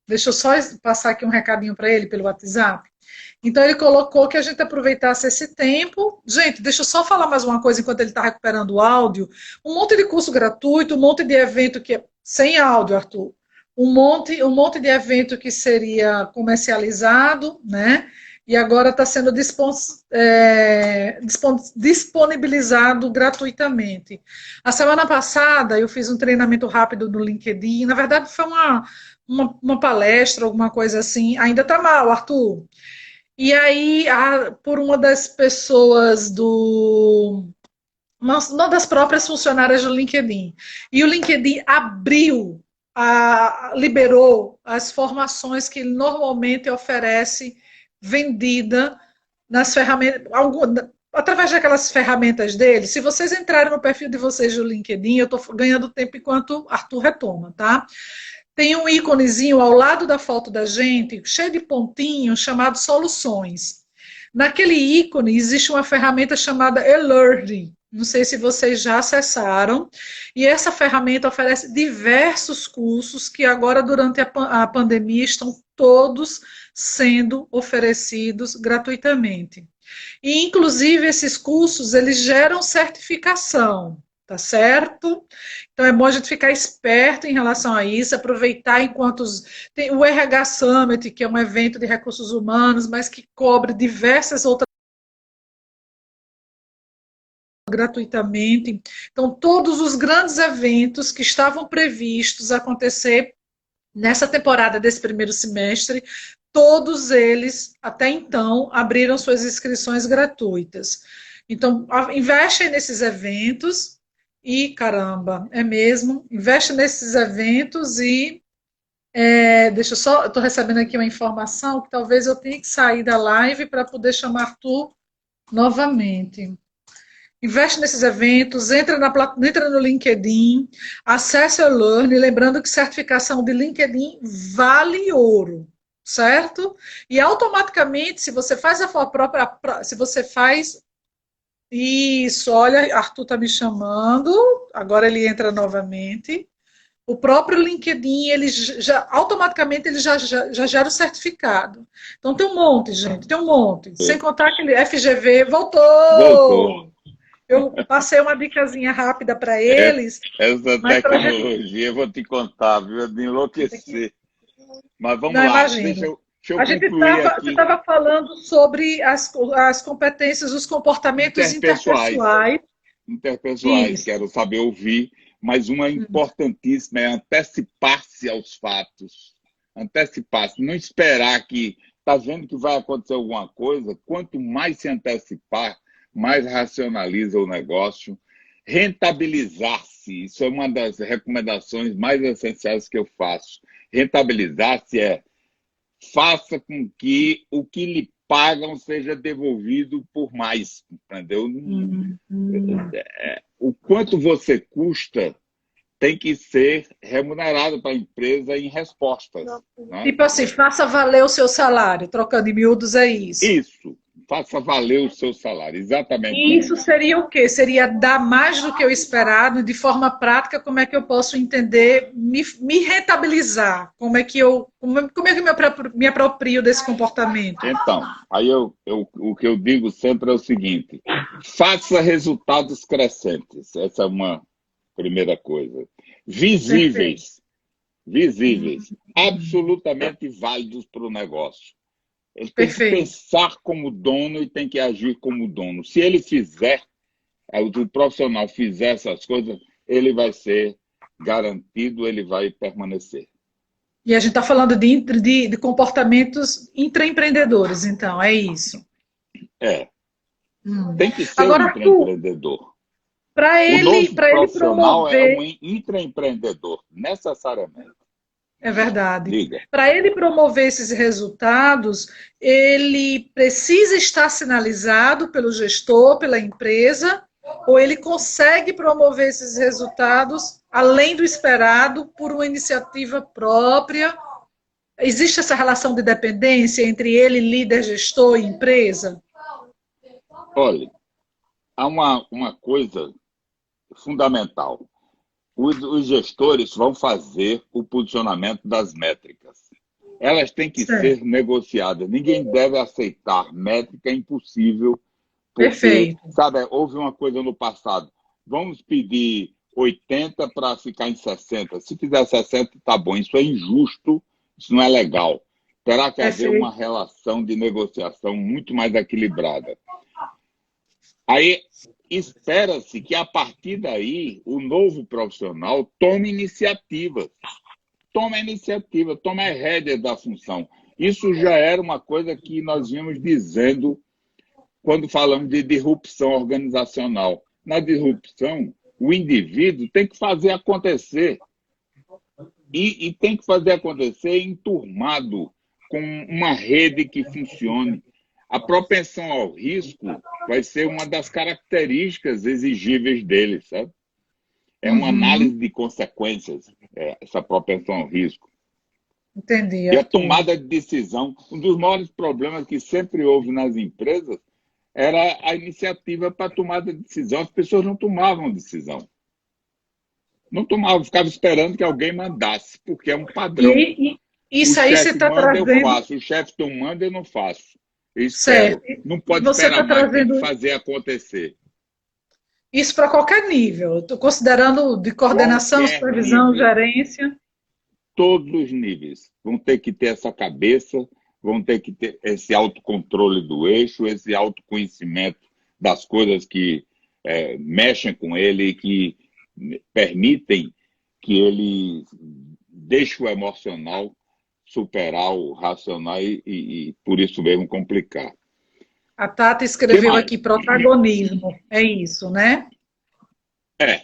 Deixa eu só passar aqui um recadinho para ele pelo WhatsApp. Então, ele colocou que a gente aproveitasse esse tempo. Gente, deixa eu só falar mais uma coisa enquanto ele está recuperando o áudio. Um monte de curso gratuito, um monte de evento que é sem áudio, Arthur. Um monte de evento que seria comercializado, né? E agora está sendo disponibilizado gratuitamente. A semana passada eu fiz um treinamento rápido no LinkedIn. Na verdade, foi uma palestra, alguma coisa assim. Ainda está mal, Arthur. E aí, por uma das pessoas uma das próprias funcionárias do LinkedIn. E o LinkedIn liberou as formações que ele normalmente oferece vendida nas ferramentas, através daquelas ferramentas dele. Se vocês entrarem no perfil de vocês do LinkedIn, eu estou ganhando tempo enquanto Arthur retoma, tá? Tem um íconezinho ao lado da foto da gente, cheio de pontinhos, chamado soluções. Naquele ícone existe uma ferramenta chamada eLearning. Não sei se vocês já acessaram. E essa ferramenta oferece diversos cursos que agora, durante a pandemia, estão todos sendo oferecidos gratuitamente. E, inclusive, esses cursos, eles geram certificação. tá certo? Então é bom a gente ficar esperto em relação a isso, aproveitar enquanto tem o RH Summit, que é um evento de recursos humanos, mas que cobre diversas outras gratuitamente. Então, todos os grandes eventos que estavam previstos acontecer nessa temporada desse primeiro semestre, todos eles, até então, abriram suas inscrições gratuitas. Então, investe nesses eventos e, caramba, é mesmo, investe nesses eventos e deixa eu só, estou recebendo aqui uma informação que talvez eu tenha que sair da live para poder chamar tu novamente. Investe nesses eventos, entra no LinkedIn, acesse o Learn, lembrando que certificação de LinkedIn vale ouro, certo? E automaticamente, se você faz a sua própria, se você faz isso, olha, Arthur está me chamando, agora ele entra novamente. O próprio LinkedIn, ele já automaticamente ele já gera o certificado. Então tem um monte, gente, tem um monte. Sem contar aquele FGV, voltou! Voltou. Eu passei uma dicasinha rápida para eles. Essa Mas tecnologia, eu vou te contar, viu? É de enlouquecer. Mas vamos não, lá, imagina. deixa eu A gente concluir você aqui. estava falando sobre as competências, os comportamentos Interpessoais. interpessoais. Interpessoais, Isso. quero saber ouvir, mas uma importantíssima é antecipar-se aos fatos. Antecipar-se, não esperar que está vendo que vai acontecer alguma coisa, quanto mais se antecipar, mais racionaliza o negócio. Rentabilizar-se, isso é uma das recomendações mais essenciais que eu faço. Rentabilizar-se é faça com que o que lhe pagam seja devolvido por mais, entendeu? O quanto você custa tem que ser remunerado para a empresa em respostas. Né? Tipo assim, faça valer o seu salário, trocando em miúdos é isso. Isso, faça valer o seu salário, exatamente E isso isso. seria o quê? Seria dar mais do que eu esperado, de forma prática, como é que eu posso entender, me rentabilizar? Como é que me aproprio desse comportamento? Então, aí o que eu digo sempre é o seguinte: faça resultados crescentes. Essa é uma primeira coisa. Perfeito. Visíveis, absolutamente válidos para o negócio. Ele tem que Perfeito. pensar como dono e tem que agir como dono. Se ele fizer, o profissional fizer essas coisas, ele vai ser garantido, ele vai permanecer. E a gente está falando de comportamentos intraempreendedores, então, é isso. É, tem que ser um Agora, tu, intraempreendedor. para O ele, novo para ele profissional é um promover, intraempreendedor, necessariamente. é verdade, Diga. para ele promover esses resultados, ele precisa estar sinalizado pelo gestor, pela empresa, ou ele consegue promover esses resultados além do esperado por uma iniciativa própria? Existe essa relação de dependência entre ele, líder, gestor e empresa? Olha, há uma coisa fundamental. Os gestores vão fazer o posicionamento das métricas. Elas têm que Certo. ser negociadas. Ninguém deve aceitar métrica impossível, porque, Perfeito. sabe, houve uma coisa no passado. Vamos pedir 80 para ficar em 60. Se fizer 60, tá bom. Isso é injusto, isso não é legal. Terá que haver uma Perfeito. relação de negociação muito mais equilibrada. Aí espera-se que, a partir daí, o novo profissional tome iniciativa. Tome a iniciativa, tome a rédea da função. Isso já era uma coisa que nós vínhamos dizendo quando falamos de disrupção organizacional. Na disrupção, o indivíduo tem que fazer acontecer. E tem que fazer acontecer enturmado, com uma rede que funcione. A propensão ao risco vai ser uma das características exigíveis dele, sabe? É uma análise de consequências, essa propensão ao risco. Entendi, E a Arthur. tomada de decisão, um dos maiores problemas que sempre houve nas empresas era a iniciativa para a tomada de decisão. As pessoas não tomavam decisão. Não tomavam, ficavam esperando que alguém mandasse, porque é um padrão. E O isso aí você chefe está manda, eu trazendo, faço. O chefe não manda, eu não faço. Eu espero. certo? Não E pode você esperar está mais, tem que trazendo, fazer acontecer. Isso para qualquer nível. Estou considerando de coordenação, Qualquer supervisão, nível, gerência. todos os níveis vão ter que ter essa cabeça, vão ter que ter esse autocontrole do eixo, esse autoconhecimento das coisas que mexem com ele, que permitem que ele deixe o emocional superar o racional e por isso mesmo complicar. A Tata O que escreveu mais? aqui protagonismo. É isso, né? É,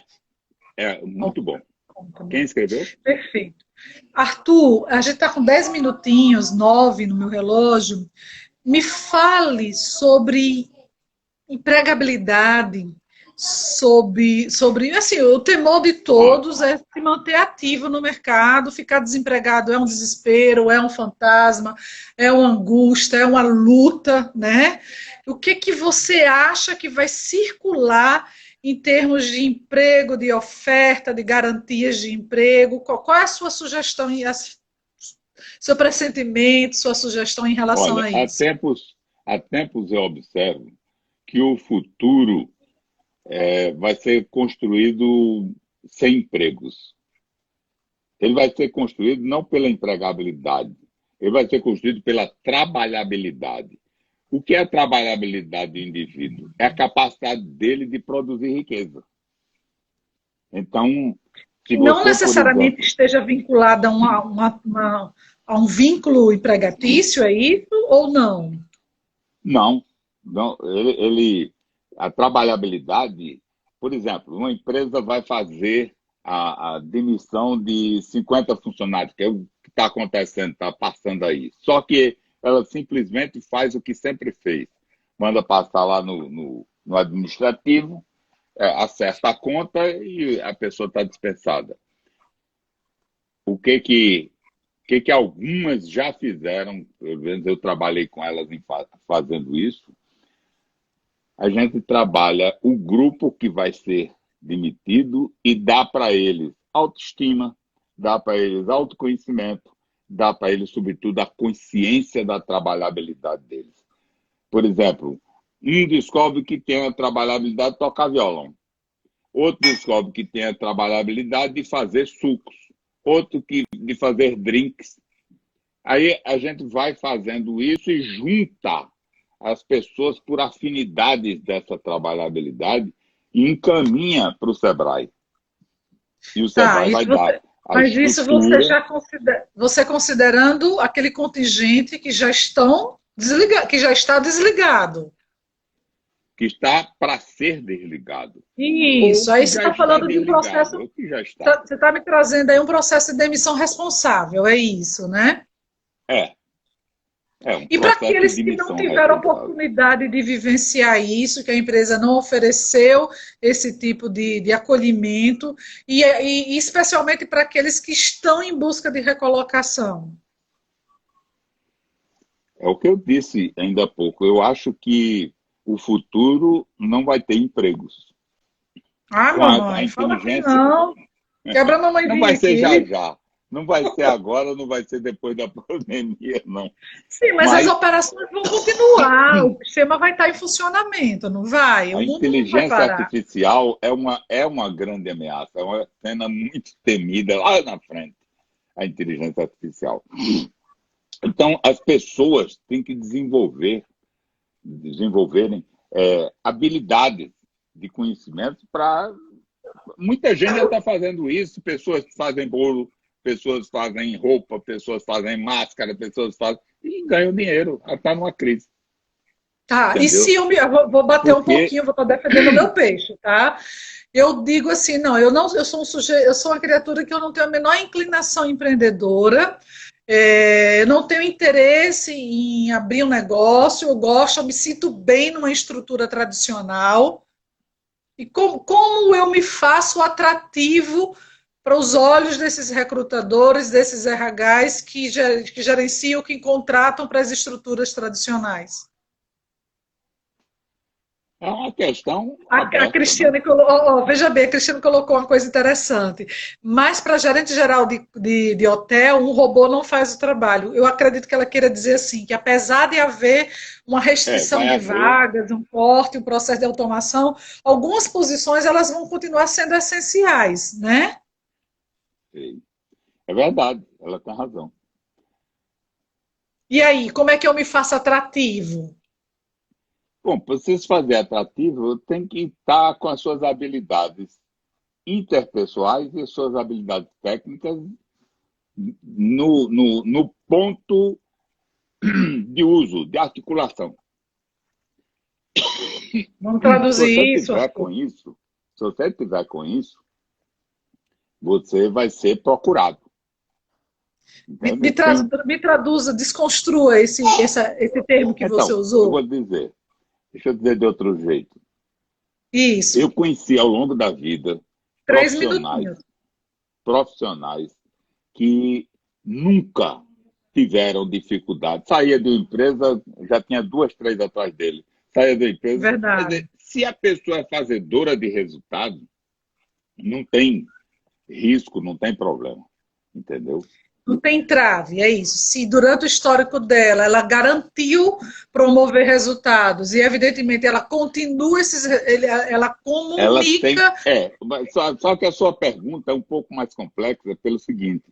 é muito bom. Quem escreveu? Perfeito. Arthur, a gente está com 10 minutinhos, 9 no meu relógio. Me fale sobre empregabilidade, sobre assim, o temor de todos é se manter ativo no mercado, ficar desempregado é um desespero, é um fantasma, é uma angústia, é uma luta, né? O que que você acha que vai circular em termos de emprego, de oferta, de garantias de emprego? Qual é a sua sugestão, seu pressentimento, sua sugestão em relação Olha, a isso? há tempos eu observo que o futuro vai ser construído sem empregos. Ele vai ser construído não pela empregabilidade, ele vai ser construído pela trabalhabilidade. O que é a trabalhabilidade do indivíduo? É a capacidade dele de produzir riqueza. Então, se Que não você, por necessariamente exemplo, esteja vinculada a, a um vínculo empregatício, é isso ou não? não, não a trabalhabilidade, por exemplo, uma empresa vai fazer a demissão de 50 funcionários, que é o que está acontecendo, está passando aí. Só que ela simplesmente faz o que sempre fez. Manda passar lá no administrativo, acerta a conta e a pessoa está dispensada. O que algumas já fizeram, pelo menos eu trabalhei com elas fazendo isso, a gente trabalha o grupo que vai ser demitido e dá para eles autoestima, dá para eles autoconhecimento, dá para eles, sobretudo, a consciência da trabalhabilidade deles. Por exemplo, um descobre que tem a trabalhabilidade de tocar violão, outro descobre que tem a trabalhabilidade de fazer sucos, outro de fazer drinks. Aí a gente vai fazendo isso e junta as pessoas por afinidades dessa trabalhabilidade e encaminha para o Sebrae. E o Tá, Sebrae vai dar a mas isso você estrutura já você considerando aquele contingente que já estão que já está desligado. que está para ser desligado. Ou Isso, aí que você já está está falando de um desligado, processo, ou que já está. você está me trazendo aí um processo de demissão responsável, é isso, né? É, é um E para processo de aqueles que não demissão tiveram responsável. oportunidade de vivenciar isso, que a empresa não ofereceu esse tipo de acolhimento, e especialmente para aqueles que estão em busca de recolocação. É o que eu disse ainda há pouco. Eu acho que o futuro não vai ter empregos. Ah, Com a mamãe, fala que inteligência, não. Quebra a não mamãezinha vai ser já aqui. já. Não vai ser agora, não vai ser depois da pandemia, não. Sim, mas as Mas operações vão continuar, o sistema vai estar em funcionamento, não vai? O a mundo não vai inteligência parar. artificial é uma grande ameaça, é uma cena muito temida lá na frente, a inteligência artificial. Então, as pessoas têm que desenvolverem habilidades de conhecimento para. Muita gente já está fazendo isso, pessoas fazem bolo, pessoas fazem roupa, pessoas fazem máscara, pessoas fazem. E ganham dinheiro, está numa crise, Tá, e se entendeu? vou bater um Porque pouquinho, vou estar defendendo o meu peixe, tá? Eu digo assim, não, eu sou um sujeito, eu sou uma criatura que eu não tenho a menor inclinação empreendedora, eu não tenho interesse em abrir um negócio, eu me sinto bem numa estrutura tradicional. E como eu me faço atrativo para os olhos desses recrutadores, desses RHs que gerenciam, que contratam para as estruturas tradicionais? É uma questão A aberta, né? Cristiane colocou, veja bem, a Cristiane colocou uma coisa interessante. Mas para gerente geral de hotel, um robô não faz o trabalho. Eu acredito que ela queira dizer assim, que apesar de haver uma restrição Vai de haver, vagas, um corte, um processo de automação, algumas posições elas vão continuar sendo essenciais, né? sim. É verdade, ela tem razão. E aí, como é que eu me faço atrativo? Bom, para você se fazer atrativo, tem que estar com as suas habilidades interpessoais e as suas habilidades técnicas no ponto de uso, de articulação. Vamos Se você traduzir isso, tiver Arthur. com isso, se você tiver com isso, você vai ser procurado. Entende? Me traduza, desconstrua esse termo que você Então, eu usou. vou dizer, deixa eu dizer de outro jeito. Eu Isso. conheci ao longo da vida Três profissionais, minutinhos. profissionais que nunca tiveram dificuldade. Saía de uma empresa, já tinha duas, três atrás dele. Saía da empresa. Quer Verdade. dizer, se a pessoa é fazedora de resultado, não tem risco, não tem problema. Entendeu? Não tem trave, é isso. Se durante o histórico dela ela garantiu promover resultados e, evidentemente, ela continua ela Ela tem. comunica. Só que a sua pergunta é um pouco mais complexa pelo seguinte: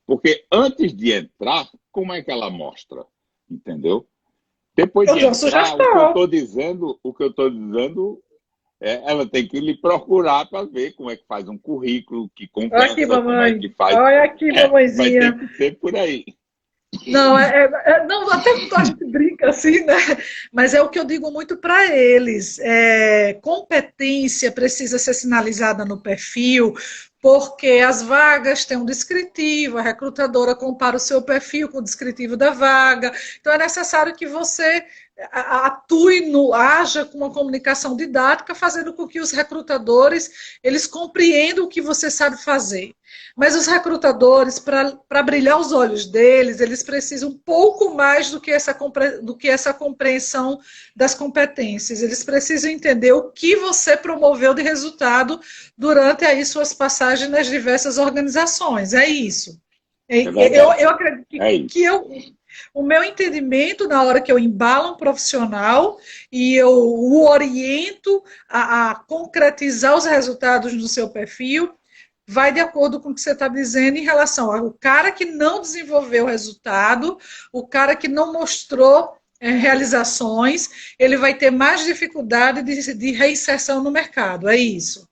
porque antes de entrar, como é que ela mostra? Entendeu? Depois Eu de dou uma entrar, o que eu sugestão. estou dizendo, ela tem que lhe procurar para ver como é que faz um currículo, que Olha aqui, conversa, como é mamãe. que faz. Olha aqui, Vai ter mamãezinha. que ser por aí. Não, não, até a gente brinca assim, né? Mas é o que eu digo muito para eles. Competência precisa ser sinalizada no perfil, porque as vagas têm um descritivo, a recrutadora compara o seu perfil com o descritivo da vaga. Então é necessário que você atue haja com uma comunicação didática, fazendo com que os recrutadores eles compreendam o que você sabe fazer. Mas os recrutadores, para brilhar os olhos deles, eles precisam um pouco mais do que essa compreensão das competências. Eles precisam entender o que você promoveu de resultado durante aí suas passagens nas diversas organizações. É isso. É Eu verdade. acredito É isso. o meu entendimento na hora que eu embalo um profissional e eu o oriento a concretizar os resultados no seu perfil, vai de acordo com o que você está dizendo em relação ao cara que não desenvolveu o resultado, o cara que não mostrou realizações, ele vai ter mais dificuldade de reinserção no mercado, é isso.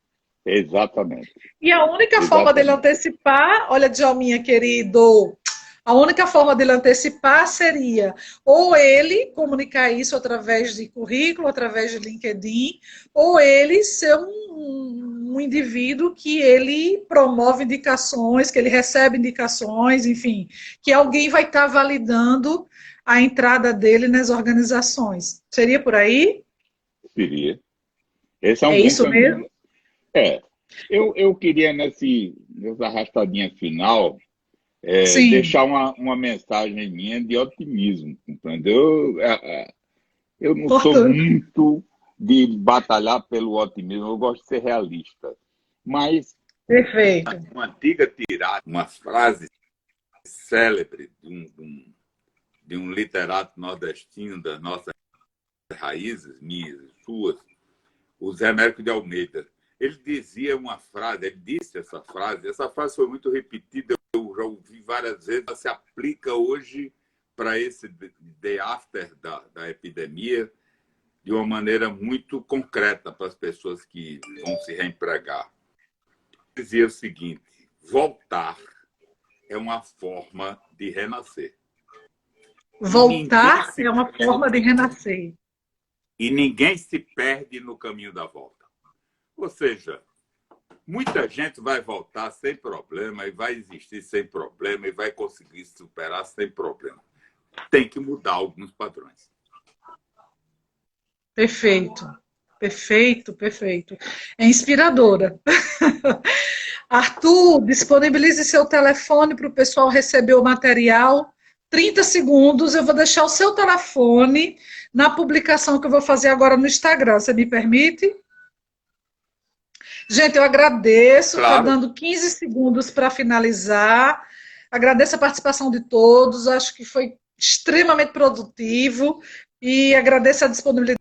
Exatamente. E a única forma dele Exatamente. antecipar, olha, Djalminha, querido, a única forma dele antecipar seria ou ele comunicar isso através de currículo, através de LinkedIn, ou ele ser um indivíduo que ele promove indicações, que ele recebe indicações, enfim, que alguém vai estar validando a entrada dele nas organizações. Seria por aí? Seria. Esse é É um bom isso caminho. mesmo? É. Eu queria, nessa arrastadinha final, Sim. deixar uma mensagem minha de otimismo, entendeu? Eu não sou Importante. muito de batalhar pelo otimismo, eu gosto de ser realista. Mas Perfeito. uma antiga tirada, uma frase célebre de um literato nordestino das nossas raízes, minhas e suas, o Zé Américo de Almeida. Ele dizia uma frase, ele disse essa frase foi muito repetida, eu já ouvi várias vezes, ela se aplica hoje para esse day after da epidemia de uma maneira muito concreta para as pessoas que vão se reempregar. Ele dizia o seguinte: voltar é uma forma de renascer. Voltar é uma forma de renascer. E ninguém se perde no caminho da volta. Ou seja, muita gente vai voltar sem problema e vai existir sem problema e vai conseguir superar sem problema. Tem que mudar alguns padrões. Perfeito. Perfeito, perfeito. É inspiradora. Arthur, disponibilize seu telefone para o pessoal receber o material. 30 segundos, eu vou deixar o seu telefone na publicação que eu vou fazer agora no Instagram. Você me permite? Gente, eu agradeço. Está Claro. dando 15 segundos para finalizar. Agradeço a participação de todos. Acho que foi extremamente produtivo e agradeço a disponibilidade.